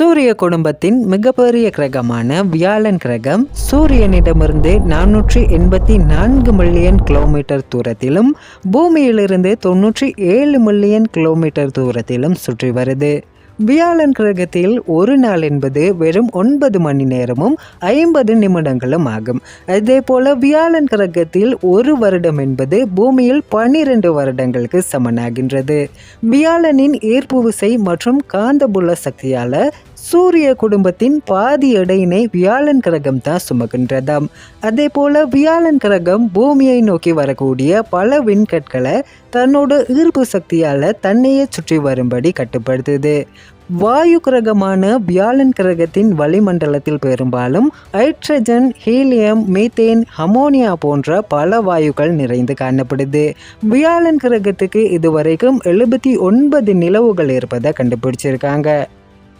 சூரிய குடும்பத்தின் மிகப்பெரிய கிரகமான வியாழன் கிரகம் சூரியனிடமிருந்து 484 மில்லியன் கிலோமீட்டர் தூரத்திலும் பூமியிலிருந்து 97 மில்லியன் கிலோமீட்டர் தூரத்திலும் சுற்றி வருது. வியாழன் கிரகத்தில் ஒரு நாள் என்பது வெறும் 9 மணி நேரமும் 50 நிமிடங்களும் ஆகும். அதே போல வியாழன் கிரகத்தில் ஒரு வருடம் என்பது பூமியில் 12 வருடங்களுக்கு சமனாகின்றது. வியாழனின் ஈர்ப்பு விசை மற்றும் காந்தபுல சக்தியால சூரிய குடும்பத்தின் பாதி எடையினை வியாழன் கிரகம் தான் சுமக்கின்றதாம். அதே போல வியாழன் கிரகம் பூமியை நோக்கி வரக்கூடிய பல விண்கற்களை தன்னோட ஈர்ப்பு சக்தியால தன்னையே சுற்றி வரும்படி கட்டுப்படுத்துது. வாயு கிரகமான வியாழன் கிரகத்தின் வளிமண்டலத்தில் பெரும்பாலும் ஹைட்ரஜன், ஹீலியம், மீத்தேன், அமோனியா போன்ற பல வாயுக்கள் நிறைந்து காணப்படுது. வியாழன் கிரகத்துக்கு இதுவரைக்கும் 79 நிலவுகள் இருப்பதை கண்டுபிடிச்சிருக்காங்க.